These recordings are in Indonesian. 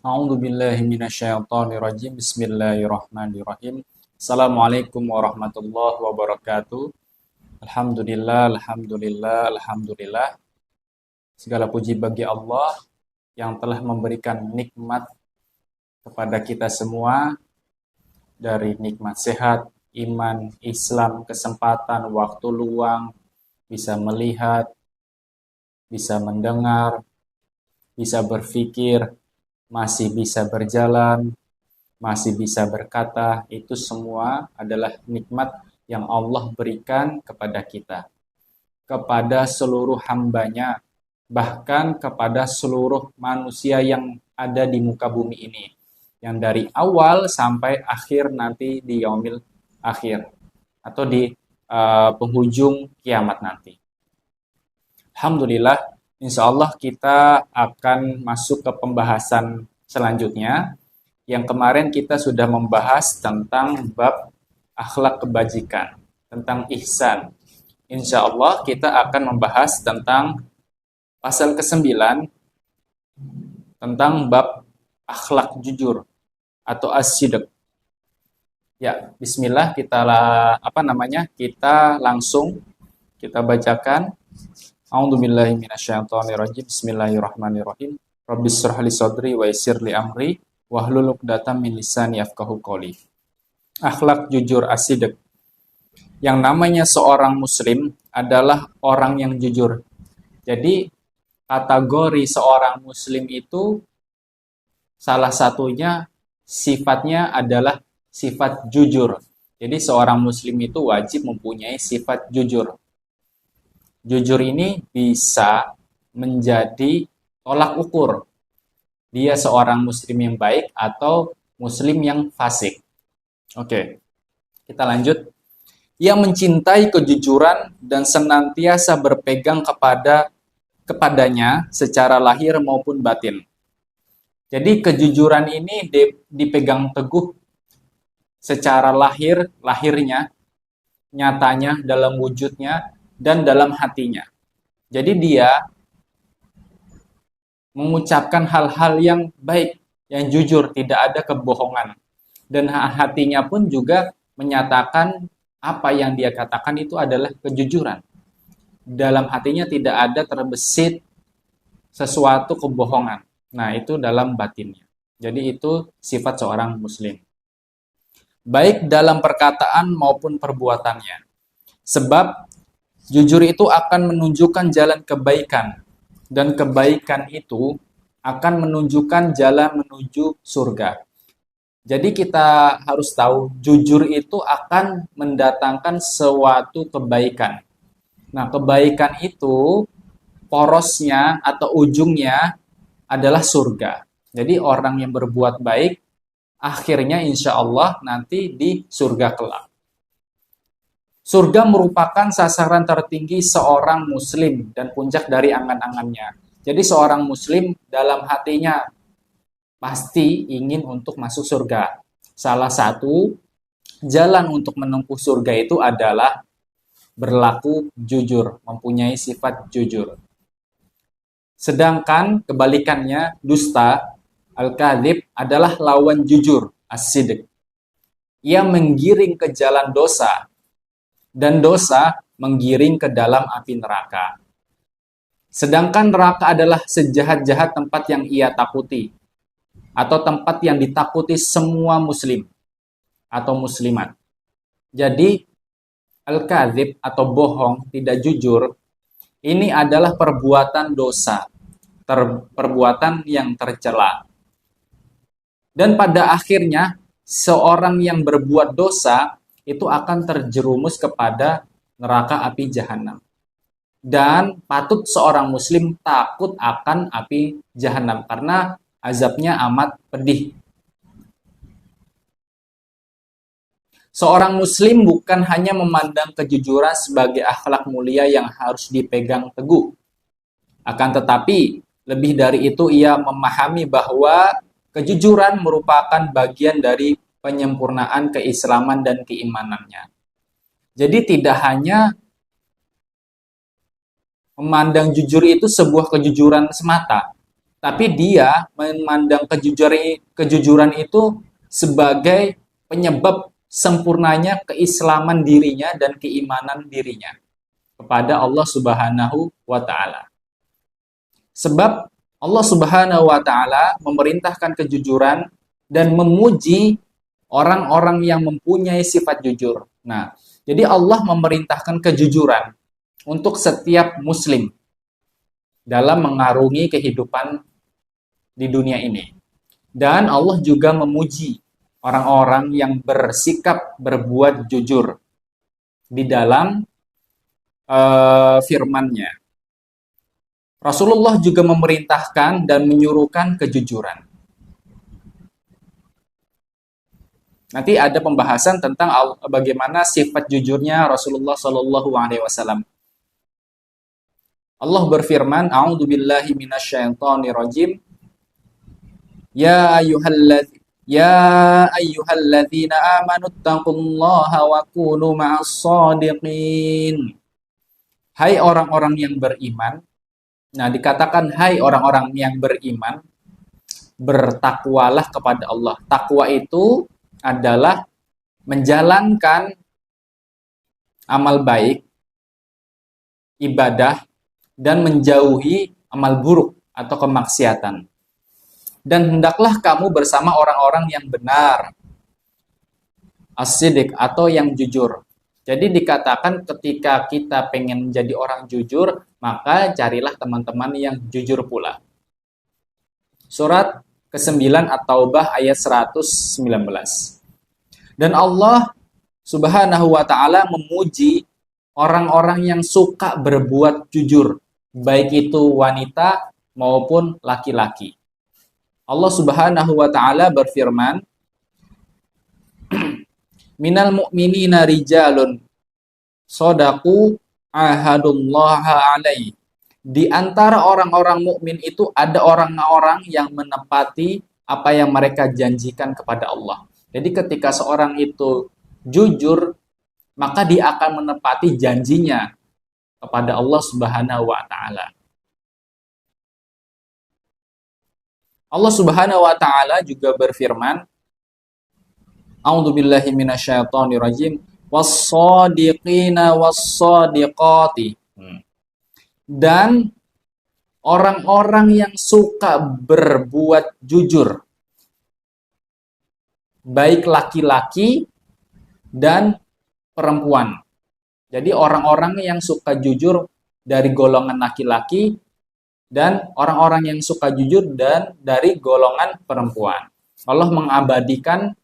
A'udzu billahi minasyaitonir rajim. Bismillahirrahmanirrahim. Assalamualaikum warahmatullahi wabarakatuh. Alhamdulillah, alhamdulillah, alhamdulillah. Segala puji bagi Allah yang telah memberikan nikmat kepada kita semua dari nikmat sehat, iman, Islam, kesempatan, waktu luang, bisa melihat, bisa mendengar, bisa berpikir, masih bisa berjalan, masih bisa berkata, itu semua adalah nikmat yang Allah berikan kepada kita, kepada seluruh hambanya, bahkan kepada seluruh manusia yang ada di muka bumi ini, yang dari awal sampai akhir nanti di yaumil akhir, atau di penghujung kiamat nanti. Alhamdulillah, insya Allah kita akan masuk ke pembahasan selanjutnya. Yang kemarin kita sudah membahas tentang bab akhlak kebajikan, tentang ihsan. Insya Allah kita akan membahas tentang pasal ke-9, tentang bab akhlak jujur atau as-sidq. Ya, bismillah kita langsung kita bacakan. A'udzubillahi minasyaitonirrajim. Bismillahirrahmanirrahim. Rabbis shrah li sadri wa yassir li amri wahlul 'uqdatam min lisani yafqahu qawli. Akhlak jujur as-sidq. Yang namanya seorang muslim adalah orang yang jujur. Jadi kategori seorang muslim itu salah satunya sifatnya adalah sifat jujur. Jadi seorang muslim itu wajib mempunyai sifat jujur. Jujur ini bisa menjadi tolak ukur dia seorang muslim yang baik atau muslim yang fasik. Oke, kita lanjut. Ia mencintai kejujuran dan senantiasa berpegang kepadanya secara lahir maupun batin. Jadi kejujuran ini dipegang teguh secara lahirnya, nyatanya, dalam wujudnya, dan dalam hatinya. Jadi dia mengucapkan hal-hal yang baik, yang jujur, tidak ada kebohongan. Dan hatinya pun juga menyatakan apa yang dia katakan itu adalah kejujuran. Dalam hatinya tidak ada terbesit sesuatu kebohongan. Nah, itu dalam batinnya. Jadi itu sifat seorang muslim. Baik dalam perkataan maupun perbuatannya. Sebab jujur itu akan menunjukkan jalan kebaikan, dan kebaikan itu akan menunjukkan jalan menuju surga. Jadi kita harus tahu, jujur itu akan mendatangkan suatu kebaikan. Nah, kebaikan itu porosnya atau ujungnya adalah surga. Jadi orang yang berbuat baik, akhirnya insya Allah nanti di surga kelak. Surga merupakan sasaran tertinggi seorang muslim dan puncak dari angan-angannya. Jadi seorang muslim dalam hatinya pasti ingin untuk masuk surga. Salah satu jalan untuk menempuh surga itu adalah berlaku jujur, mempunyai sifat jujur. Sedangkan kebalikannya, dusta, al-kadzib adalah lawan jujur, as-sidq. Ia menggiring ke jalan dosa, dan dosa menggiring ke dalam api neraka. Sedangkan neraka adalah sejahat-jahat tempat yang ia takuti, atau tempat yang ditakuti semua muslim atau muslimat. Jadi, al-kadzib atau bohong, tidak jujur, ini adalah perbuatan dosa, perbuatan yang tercela. Dan pada akhirnya, seorang yang berbuat dosa itu akan terjerumus kepada neraka api jahanam. Dan patut seorang muslim takut akan api jahanam karena azabnya amat pedih. Seorang muslim bukan hanya memandang kejujuran sebagai akhlak mulia yang harus dipegang teguh. Akan tetapi, lebih dari itu ia memahami bahwa kejujuran merupakan bagian dari penyempurnaan keislaman dan keimanannya. Jadi tidak hanya memandang jujur itu sebuah kejujuran semata, Tapi dia memandang kejujuran itu sebagai penyebab sempurnanya keislaman dirinya dan keimanan dirinya kepada Allah Subhanahu wa taala. Sebab Allah Subhanahu wa taala memerintahkan kejujuran dan memuji orang-orang yang mempunyai sifat jujur. Nah, jadi Allah memerintahkan kejujuran untuk setiap muslim dalam mengarungi kehidupan di dunia ini. Dan Allah juga memuji orang-orang yang bersikap berbuat jujur di dalam firman-Nya. Rasulullah juga memerintahkan dan menyuruhkan kejujuran. Nanti ada pembahasan tentang bagaimana sifat jujurnya Rasulullah Shallallahu Alaihi Wasallam. Allah berfirman, "A'udzu billahi minasyaitonir rajim. Ya ayyuhalladzina amanu taqullaha wa kunu ma'as shadiqin." Hai orang-orang yang beriman. Nah, dikatakan hai orang-orang yang beriman, bertakwalah kepada Allah. Takwa itu adalah menjalankan amal baik, ibadah, dan menjauhi amal buruk atau kemaksiatan. Dan hendaklah kamu bersama orang-orang yang benar, as-siddiq atau yang jujur. Jadi dikatakan ketika kita pengen menjadi orang jujur, maka carilah teman-teman yang jujur pula. Surat ke-9 At-Taubah ayat 119. Dan Allah Subhanahu wa taala memuji orang-orang yang suka berbuat jujur, baik itu wanita maupun laki-laki. Allah Subhanahu wa taala berfirman, "Minal mu'minina rijalun shadaqu ahadullaha alaihi." Di antara orang-orang mukmin itu ada orang-orang yang menepati apa yang mereka janjikan kepada Allah. Jadi ketika seorang itu jujur, maka dia akan menepati janjinya kepada Allah Subhanahu wa taala. Allah Subhanahu wa taala juga berfirman, A'udzu billahi minasyaitonir rajim. Was-shadiqina was-shadiqati. Dan orang-orang yang suka berbuat jujur, baik laki-laki dan perempuan. Jadi orang-orang yang suka jujur dari golongan laki-laki dan orang-orang yang suka jujur dan dari golongan perempuan. Allah mengabadikan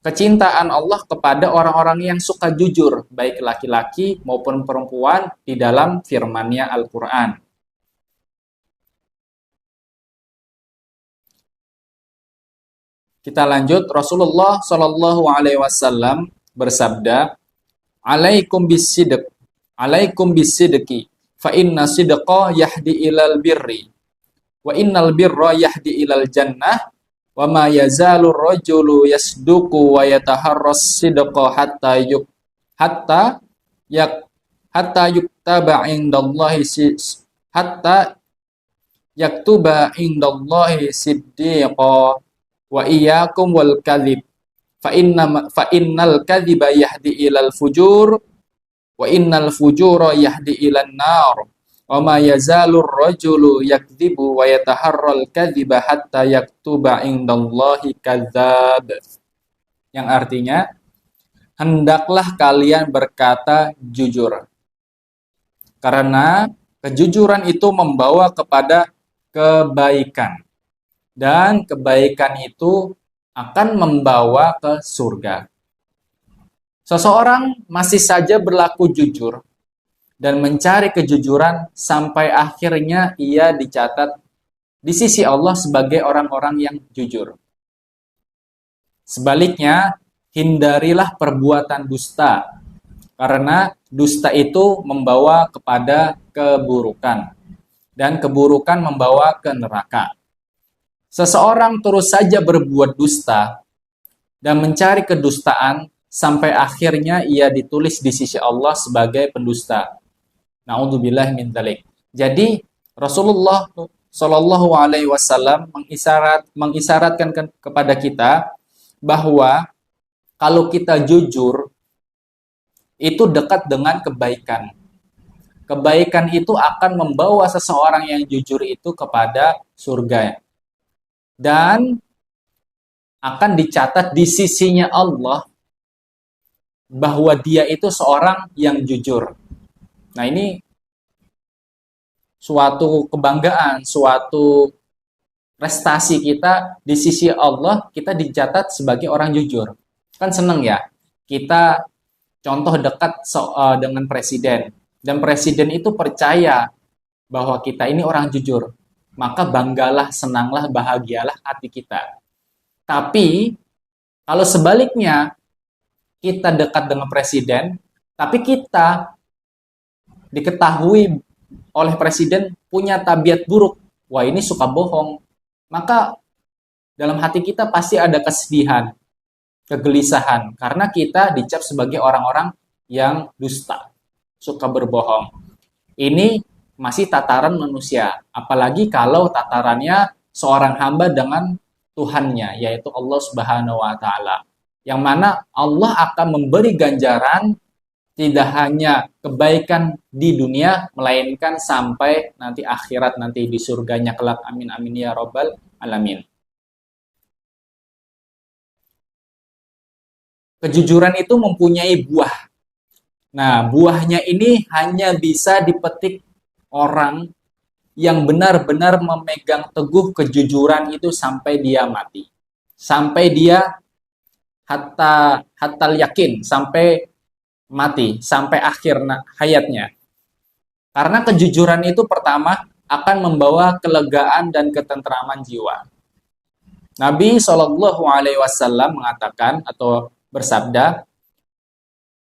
kecintaan Allah kepada orang-orang yang suka jujur, baik laki-laki maupun perempuan di dalam firman-Nya Al-Quran. Kita lanjut, Rasulullah Shallallahu Alaihi Wasallam bersabda, "Alaikum bisidq, alaikum bisidqi, fa inna sidqa yahdi ilal birri, wa innal birra yahdi ilal jannah. Wa ma yazalu rajulu yasduqu wa yataharras sidqa hatta yuktaba indallahi hatta yaktuba indallahi siddiqa wa iyyakum wal kadhib fa innal kadhiba yahdi ilal fujur wa innal fujura yahdi ilan nar. Wa ma yazalur rajulu yakdzibu wa yataharral kadziba hatta yaktuba indallahi kadzab." Yang artinya, hendaklah kalian berkata jujur. Karena kejujuran itu membawa kepada kebaikan. Dan kebaikan itu akan membawa ke surga. Seseorang masih saja berlaku jujur dan mencari kejujuran sampai akhirnya ia dicatat di sisi Allah sebagai orang-orang yang jujur. Sebaliknya, hindarilah perbuatan dusta, karena dusta itu membawa kepada keburukan, dan keburukan membawa ke neraka. Seseorang terus saja berbuat dusta dan mencari kedustaan sampai akhirnya ia ditulis di sisi Allah sebagai pendusta. Na'udzubillah min dzalik. Jadi Rasulullah Shallallahu Alaihi Wasallam mengisyaratkan kepada kita bahwa kalau kita jujur itu dekat dengan kebaikan. Kebaikan itu akan membawa seseorang yang jujur itu kepada surga dan akan dicatat di sisinya Allah bahwa dia itu seorang yang jujur. Nah, ini suatu kebanggaan, suatu prestasi kita di sisi Allah, kita dicatat sebagai orang jujur. Kan seneng ya, kita contoh dekat dengan presiden, dan presiden itu percaya bahwa kita ini orang jujur, maka banggalah, senanglah, bahagialah hati kita. Tapi, kalau sebaliknya, kita dekat dengan presiden, tapi kita diketahui oleh presiden punya tabiat buruk, wah ini suka bohong, maka dalam hati kita pasti ada kesedihan, kegelisahan, karena kita dicap sebagai orang-orang yang dusta, suka berbohong. Ini masih tataran manusia, apalagi kalau tatarannya seorang hamba dengan Tuhannya, yaitu Allah Subhanahu wa Ta'ala, yang mana Allah akan memberi ganjaran tidak hanya kebaikan di dunia, melainkan sampai nanti akhirat, nanti di surganya kelak. Amin amin ya robbal alamin. Kejujuran itu mempunyai buah. Nah, buahnya ini hanya bisa dipetik orang yang benar-benar memegang teguh kejujuran itu sampai dia mati. Sampai dia hatta yakin, sampai mati, sampai akhir hayatnya. Karena kejujuran itu pertama akan membawa kelegaan dan ketentraman jiwa. Nabi Shallallahu Alaihi Wasallam mengatakan atau bersabda,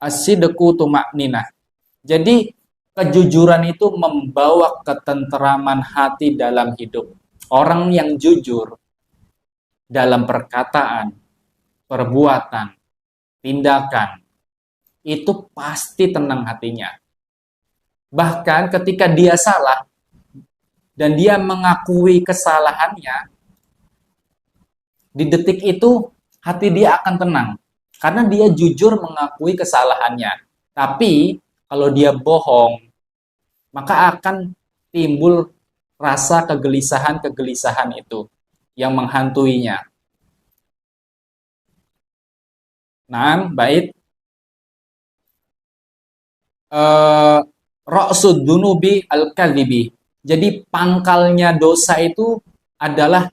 as-sidqu tuma'ninah. Jadi kejujuran itu membawa ketentraman hati dalam hidup. Orang yang jujur dalam perkataan, perbuatan, tindakan, itu pasti tenang hatinya. Bahkan ketika dia salah dan dia mengakui kesalahannya, di detik itu hati dia akan tenang karena dia jujur mengakui kesalahannya. Tapi kalau dia bohong, maka akan timbul rasa kegelisahan itu yang menghantuinya. Nah, baik. Ra'sud dunubi al-kadhibi. Jadi pangkalnya dosa itu adalah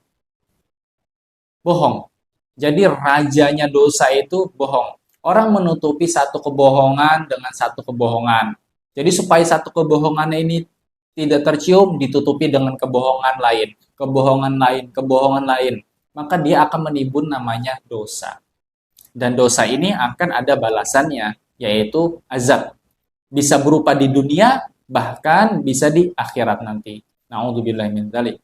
bohong. Jadi rajanya dosa itu bohong. Orang menutupi satu kebohongan dengan satu kebohongan. Jadi supaya satu kebohongan ini tidak tercium, ditutupi dengan kebohongan lain, kebohongan lain, kebohongan lain. Maka dia akan menimbun namanya dosa. Dan dosa ini akan ada balasannya, yaitu azab. Bisa berupa di dunia, bahkan bisa di akhirat nanti. Na'udzubillahi min dzalik.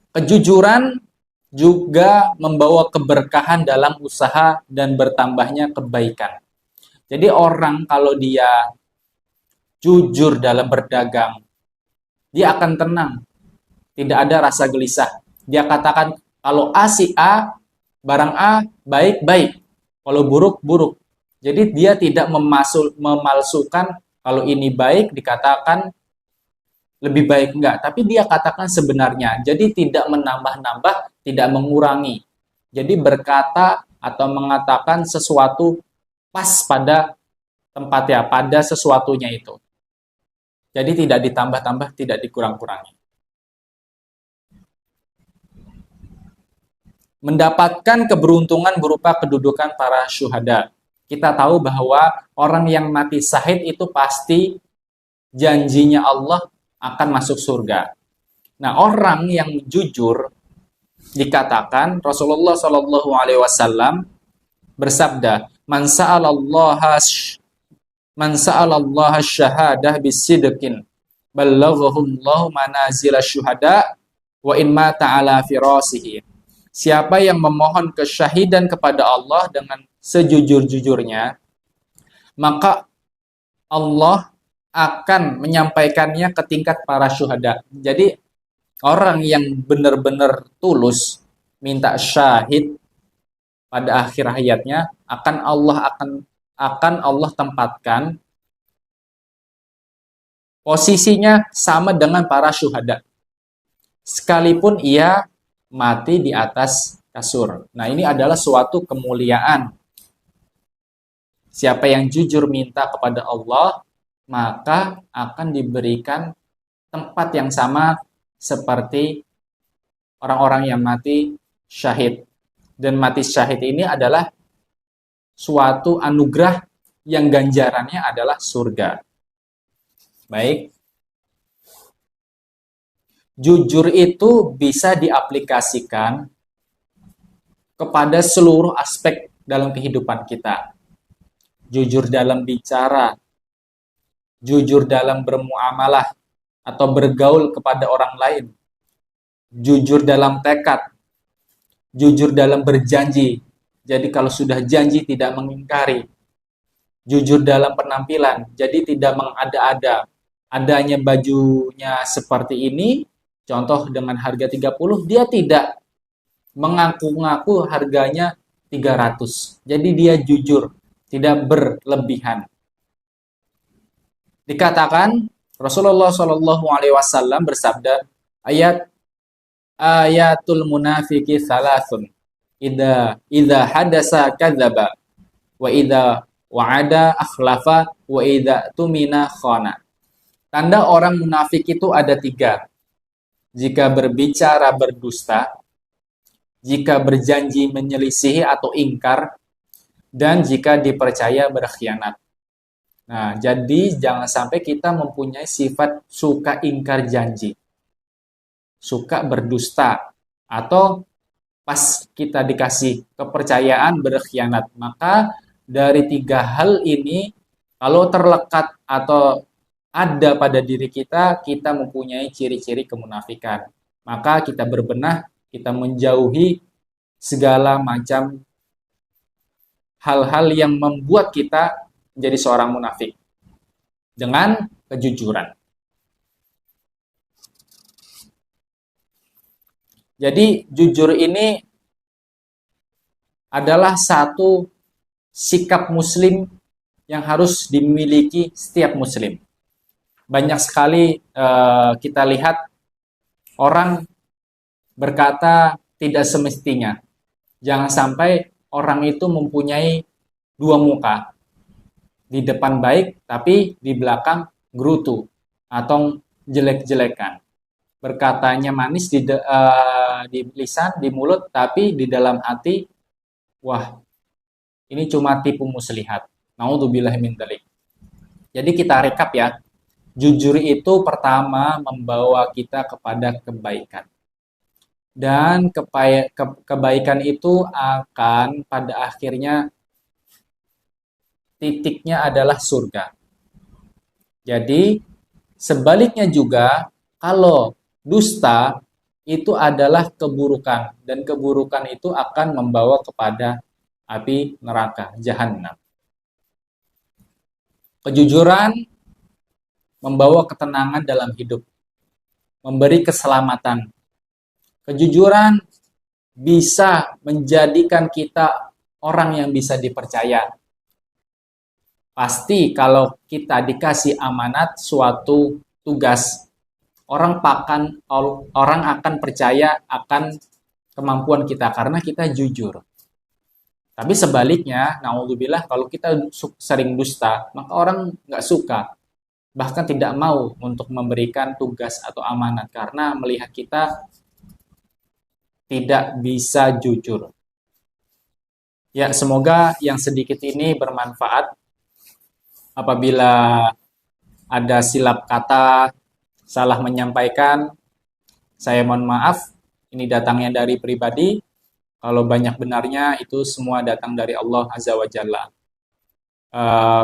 Kejujuran juga membawa keberkahan dalam usaha dan bertambahnya kebaikan. Jadi orang kalau dia jujur dalam berdagang, dia akan tenang. Tidak ada rasa gelisah. Dia katakan, kalau A si A, barang A baik-baik. Kalau buruk, buruk. Jadi dia tidak memalsukan kalau ini baik dikatakan lebih baik enggak. Tapi dia katakan sebenarnya. Jadi tidak menambah-nambah, tidak mengurangi. Jadi berkata atau mengatakan sesuatu pas pada tempatnya, pada sesuatunya itu. Jadi tidak ditambah-tambah, tidak dikurang-kurangi. Mendapatkan keberuntungan berupa kedudukan para syuhada. Kita tahu bahwa orang yang mati syahid itu pasti janjinya Allah akan masuk surga. Nah, orang yang jujur dikatakan Rasulullah Shallallahu Alaihi Wasallam bersabda, man sa'alallaha syahadah bisidqin ballaghahullahu manazila syuhada wa in mata ala firasihi. Siapa yang memohon kesyahidan kepada Allah dengan sejujur-jujurnya, maka Allah akan menyampaikannya ke tingkat para syuhada. Jadi orang yang benar-benar tulus minta syahid pada akhir hayatnya akan Allah tempatkan posisinya sama dengan para syuhada. Sekalipun ia mati di atas kasur. Nah, ini adalah suatu kemuliaan. Siapa yang jujur minta kepada Allah, maka akan diberikan tempat yang sama seperti orang-orang yang mati syahid. Dan mati syahid ini adalah suatu anugerah yang ganjarannya adalah surga. Baik, jujur itu bisa diaplikasikan kepada seluruh aspek dalam kehidupan kita. Jujur dalam bicara, jujur dalam bermuamalah atau bergaul kepada orang lain, jujur dalam tekad, jujur dalam berjanji. Jadi kalau sudah janji tidak mengingkari. Jujur dalam penampilan, jadi tidak mengada-ada. Adanya bajunya seperti ini, contoh dengan harga 30, dia tidak mengaku-ngaku harganya 300. Jadi dia jujur, tidak berlebihan. Dikatakan Rasulullah Shallallahu Alaihi Wasallam bersabda, ayatul munafiki salasun, ida hadasa kadzaba, wa ida wa'ada akhlafa, wa ida tumina khana. Tanda orang munafik itu ada 3. Jika berbicara berdusta, jika berjanji menyelisihi atau ingkar, dan jika dipercaya berkhianat. Nah, jadi jangan sampai kita mempunyai sifat suka ingkar janji, suka berdusta, atau pas kita dikasih kepercayaan berkhianat. Maka dari 3 hal ini, kalau terlekat atau ada pada diri kita, kita mempunyai ciri-ciri kemunafikan. Maka kita berbenah, kita menjauhi segala macam hal-hal yang membuat kita menjadi seorang munafik dengan kejujuran. Jadi jujur ini adalah satu sikap muslim yang harus dimiliki setiap muslim. Banyak sekali kita lihat orang berkata tidak semestinya. Jangan sampai orang itu mempunyai 2 muka. Di depan baik, tapi di belakang gerutu atau jelek-jelekan. Berkatanya manis di lisan, di mulut, tapi di dalam hati, wah, ini cuma tipu muslihat. Naudzubillah min dzalik. Jadi kita rekap ya. Jujur itu pertama membawa kita kepada kebaikan. Dan kebaikan itu akan pada akhirnya titiknya adalah surga. Jadi sebaliknya juga kalau dusta itu adalah keburukan dan keburukan itu akan membawa kepada api neraka jahanam. Kejujuran membawa ketenangan dalam hidup, memberi keselamatan. Kejujuran bisa menjadikan kita orang yang bisa dipercaya. Pasti kalau kita dikasih amanat suatu tugas, orang akan percaya akan kemampuan kita karena kita jujur. Tapi sebaliknya, naudzubillah, kalau kita sering dusta, maka orang nggak suka, bahkan tidak mau untuk memberikan tugas atau amanat karena melihat kita tidak bisa jujur. Ya, semoga yang sedikit ini bermanfaat. Apabila ada silap kata, salah menyampaikan, saya mohon maaf. Ini datangnya dari pribadi. Kalau banyak benarnya, itu semua datang dari Allah Azza wa Jalla.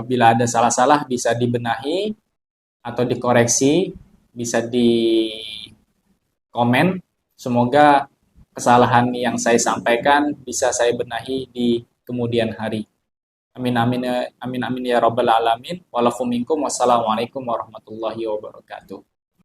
Bila ada salah-salah, bisa dibenahi atau dikoreksi, bisa di komen. Semoga kesalahan yang saya sampaikan bisa saya benahi di kemudian hari. Amin amin amin amin ya rabbal alamin. Walakum minkum. Wassalamualaikum warahmatullahi wabarakatuh.